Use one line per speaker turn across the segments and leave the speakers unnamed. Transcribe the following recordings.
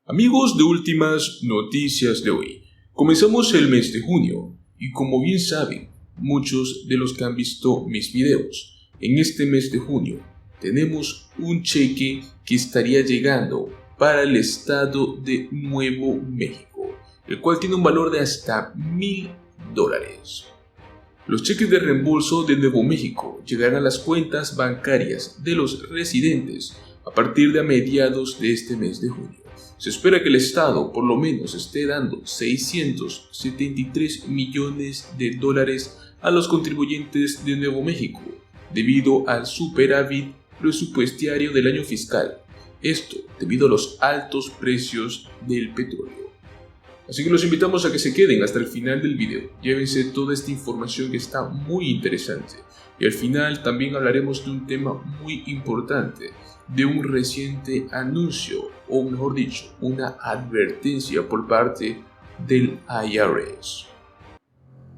Amigos de Últimas Noticias de hoy, comenzamos el mes de junio y como bien saben muchos de los que han visto mis videos, en este mes de junio tenemos un cheque que estaría llegando para el estado de Nuevo México, el cual tiene un valor de hasta $1,000. Los cheques de reembolso de Nuevo México llegarán a las cuentas bancarias de los residentes a partir de mediados de este mes de junio. Se espera que el Estado por lo menos esté dando $673 millones a los contribuyentes de Nuevo México debido al superávit presupuestario del año fiscal. Esto debido a los altos precios del petróleo. Así que los invitamos a que se queden hasta el final del video. Llévense toda esta información que está muy interesante. Y al final también hablaremos de un tema muy importante, de un reciente anuncio, o mejor dicho, una advertencia por parte del IRS.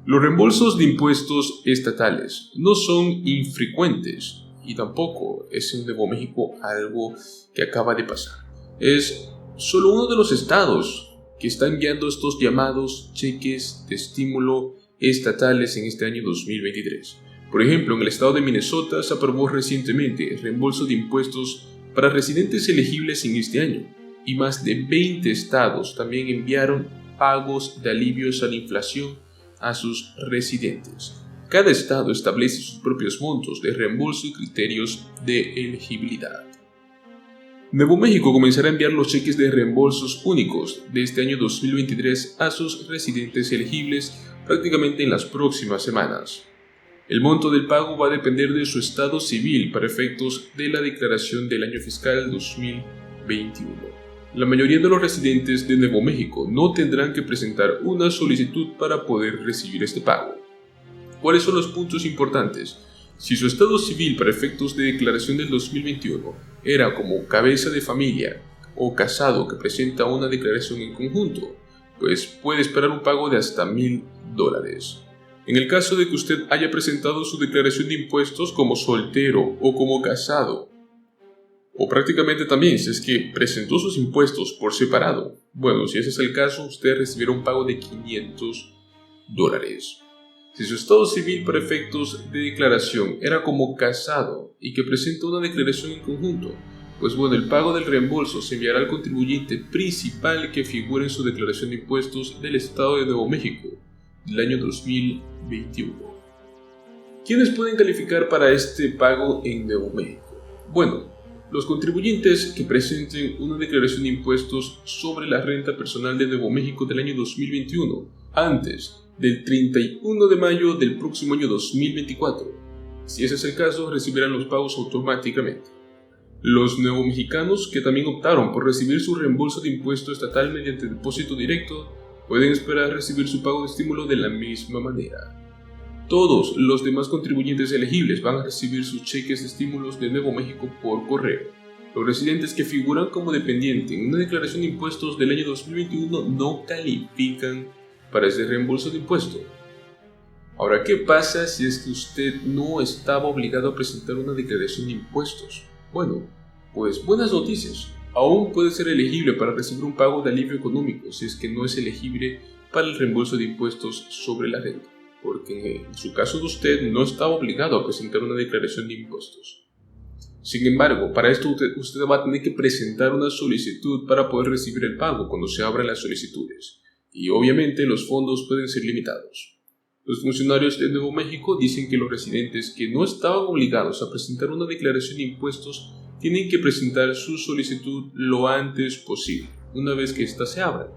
Los reembolsos de impuestos estatales no son infrecuentes y tampoco es en Nuevo México algo que acaba de pasar. Es solo uno de los estados que está enviando estos llamados cheques de estímulo estatales en este año 2023. Por ejemplo, en el estado de Minnesota se aprobó recientemente el reembolso de impuestos para residentes elegibles en este año, y más de 20 estados también enviaron pagos de alivios a la inflación a sus residentes. Cada estado establece sus propios montos de reembolso y criterios de elegibilidad. Nuevo México comenzará a enviar los cheques de reembolsos únicos de este año 2023 a sus residentes elegibles prácticamente en las próximas semanas. El monto del pago va a depender de su estado civil para efectos de la declaración del año fiscal 2021. La mayoría de los residentes de Nuevo México no tendrán que presentar una solicitud para poder recibir este pago. ¿Cuáles son los puntos importantes? Si su estado civil para efectos de declaración del 2021 era como cabeza de familia o casado que presenta una declaración en conjunto, pues puede esperar un pago de hasta $1,000. En el caso de que usted haya presentado su declaración de impuestos como soltero o como casado, o prácticamente también si es que presentó sus impuestos por separado, bueno, si ese es el caso, usted recibirá un pago de $500. Si su estado civil para efectos de declaración era como casado y que presenta una declaración en conjunto, pues bueno, el pago del reembolso se enviará al contribuyente principal que figure en su declaración de impuestos del estado de Nuevo México del año 2021. ¿Quiénes pueden calificar para este pago en Nuevo México? Bueno, los contribuyentes que presenten una declaración de impuestos sobre la renta personal de Nuevo México del año 2021 antes del 31 de mayo del próximo año 2024. Si ese es el caso, recibirán los pagos automáticamente. Los neomexicanos que también optaron por recibir su reembolso de impuesto estatal mediante depósito directo pueden esperar recibir su pago de estímulo de la misma manera. Todos los demás contribuyentes elegibles van a recibir sus cheques de estímulos de Nuevo México por correo. Los residentes que figuran como dependiente en una declaración de impuestos del año 2021 no califican para ese reembolso de impuesto. Ahora, ¿qué pasa si es que usted no estaba obligado a presentar una declaración de impuestos? Bueno, pues buenas noticias. Aún puede ser elegible para recibir un pago de alivio económico si es que no es elegible para el reembolso de impuestos sobre la renta, porque en su caso de usted no estaba obligado a presentar una declaración de impuestos. Sin embargo, para esto usted va a tener que presentar una solicitud para poder recibir el pago cuando se abran las solicitudes. Y obviamente los fondos pueden ser limitados. Los funcionarios de Nuevo México dicen que los residentes que no estaban obligados a presentar una declaración de impuestos tienen que presentar su solicitud lo antes posible, una vez que ésta se abra.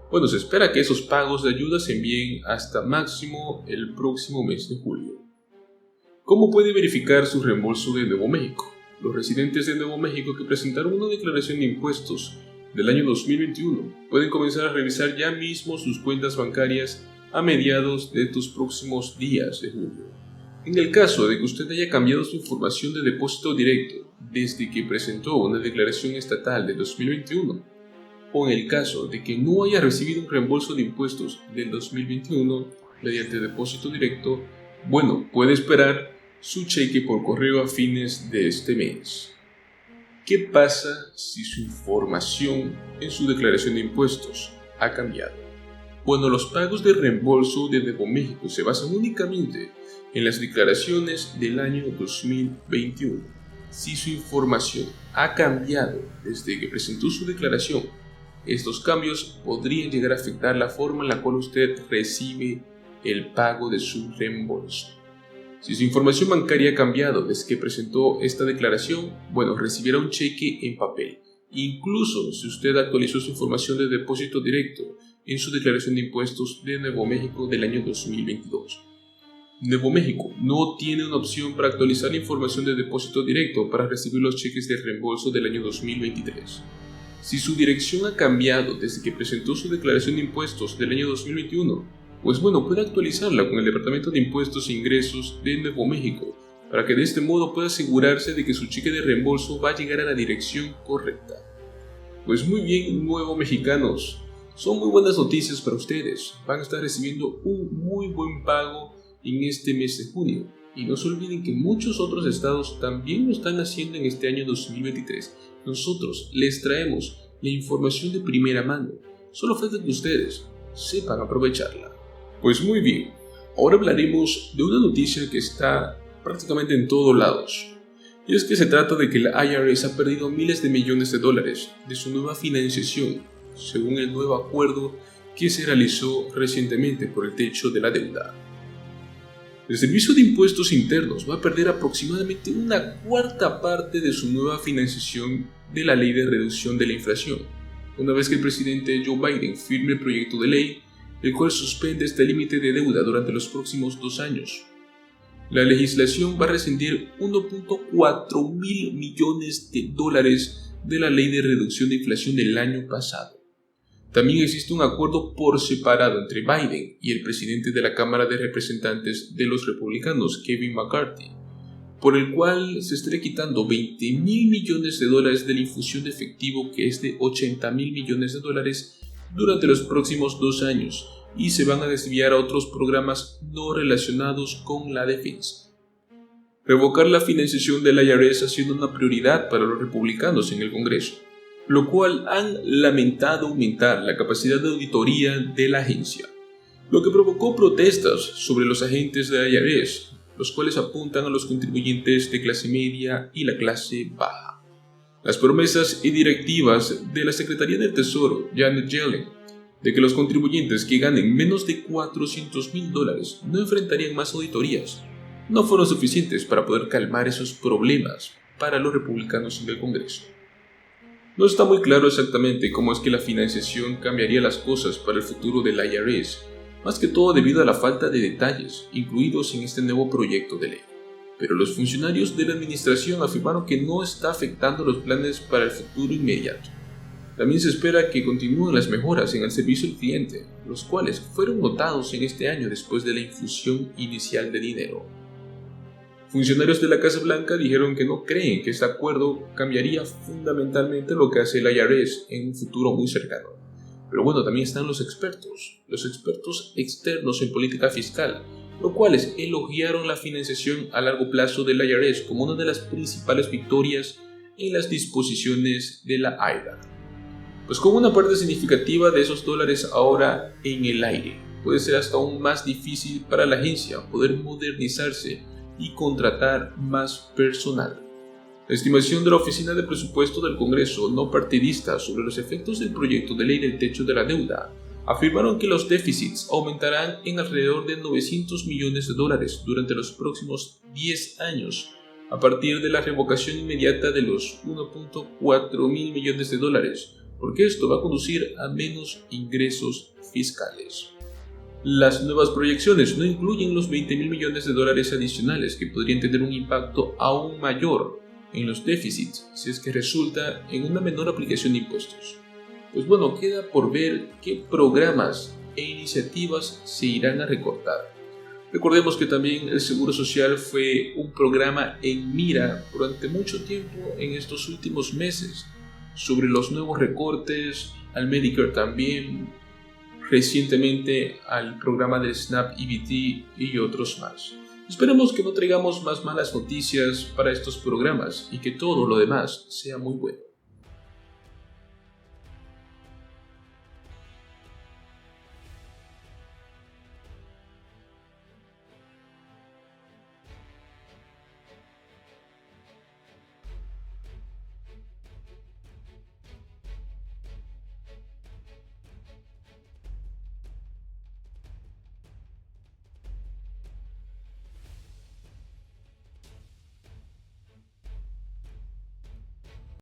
Bueno, se espera que esos pagos de ayuda se envíen hasta máximo el próximo mes de julio. ¿Cómo puede verificar su reembolso de Nuevo México? Los residentes de Nuevo México que presentaron una declaración de impuestos del año 2021 pueden comenzar a revisar ya mismo sus cuentas bancarias a mediados de estos próximos días de julio. En el caso de que usted haya cambiado su información de depósito directo desde que presentó una declaración estatal de 2021, o en el caso de que no haya recibido un reembolso de impuestos del 2021 mediante depósito directo, bueno, puede esperar su cheque por correo a fines de este mes. ¿Qué pasa si su información en su declaración de impuestos ha cambiado? Bueno, los pagos de reembolso de Nuevo México se basan únicamente en las declaraciones del año 2021. Si su información ha cambiado desde que presentó su declaración, estos cambios podrían llegar a afectar la forma en la cual usted recibe el pago de su reembolso. Si su información bancaria ha cambiado desde que presentó esta declaración, bueno, recibirá un cheque en papel. Incluso si usted actualizó su información de depósito directo en su declaración de impuestos de Nuevo México del año 2022. Nuevo México no tiene una opción para actualizar la información de depósito directo para recibir los cheques de reembolso del año 2023. Si su dirección ha cambiado desde que presentó su declaración de impuestos del año 2021, pues bueno, puede actualizarla con el Departamento de Impuestos e Ingresos de Nuevo México para que de este modo pueda asegurarse de que su cheque de reembolso va a llegar a la dirección correcta. Pues muy bien, nuevos mexicanos, son muy buenas noticias para ustedes. Van a estar recibiendo un muy buen pago en este mes de junio. Y no se olviden que muchos otros estados también lo están haciendo en este año 2023. Nosotros les traemos la información de primera mano. Solo falta que ustedes sepan aprovecharla. Pues muy bien, ahora hablaremos de una noticia que está prácticamente en todos lados. Y es que se trata de que la IRS ha perdido miles de millones de dólares de su nueva financiación, según el nuevo acuerdo que se realizó recientemente por el techo de la deuda. El Servicio de Impuestos Internos va a perder aproximadamente una cuarta parte de su nueva financiación de la Ley de Reducción de la Inflación, una vez que el presidente Joe Biden firme el proyecto de ley, el cual suspende este límite de deuda durante los próximos 2 años. La legislación va a rescindir 1.4 mil millones de dólares de la Ley de Reducción de Inflación del año pasado. También existe un acuerdo por separado entre Biden y el presidente de la Cámara de Representantes de los Republicanos, Kevin McCarthy, por el cual se estaría quitando 20 mil millones de dólares de la infusión de efectivo, que es de 80 mil millones de dólares, durante los próximos 2 años, y se van a desviar a otros programas no relacionados con la defensa. Revocar la financiación del IRS ha sido una prioridad para los republicanos en el Congreso, lo cual han lamentado aumentar la capacidad de auditoría de la agencia, lo que provocó protestas sobre los agentes de IRS, los cuales apuntan a los contribuyentes de clase media y la clase baja. Las promesas y directivas de la Secretaría del Tesoro, Janet Yellen, de que los contribuyentes que ganen menos de $400,000 no enfrentarían más auditorías, no fueron suficientes para poder calmar esos problemas para los republicanos en el Congreso. No está muy claro exactamente cómo es que la financiación cambiaría las cosas para el futuro del IRS, más que todo debido a la falta de detalles incluidos en este nuevo proyecto de ley. Pero los funcionarios de la administración afirmaron que no está afectando los planes para el futuro inmediato. También se espera que continúen las mejoras en el servicio al cliente, los cuales fueron notados en este año después de la infusión inicial de dinero. Funcionarios de la Casa Blanca dijeron que no creen que este acuerdo cambiaría fundamentalmente lo que hace el IRS en un futuro muy cercano. Pero bueno, también están los expertos externos en política fiscal, los cuales elogiaron la financiación a largo plazo del IRS como una de las principales victorias en las disposiciones de la AIDA. Pues con una parte significativa de esos dólares ahora en el aire, puede ser hasta aún más difícil para la agencia poder modernizarse y contratar más personal. La estimación de la Oficina de Presupuesto del Congreso no partidista sobre los efectos del proyecto de ley del techo de la deuda afirmaron que los déficits aumentarán en alrededor de $900 millones durante los próximos 10 años, a partir de la revocación inmediata de los 1.4 mil millones de dólares, porque esto va a conducir a menos ingresos fiscales. Las nuevas proyecciones no incluyen los 20 mil millones de dólares adicionales que podrían tener un impacto aún mayor en los déficits si es que resulta en una menor aplicación de impuestos. Pues bueno, queda por ver qué programas e iniciativas se irán a recortar. Recordemos que también el Seguro Social fue un programa en mira durante mucho tiempo en estos últimos meses, sobre los nuevos recortes, al Medicare también, recientemente al programa del SNAP EBT y otros más. Esperemos que no traigamos más malas noticias para estos programas y que todo lo demás sea muy bueno.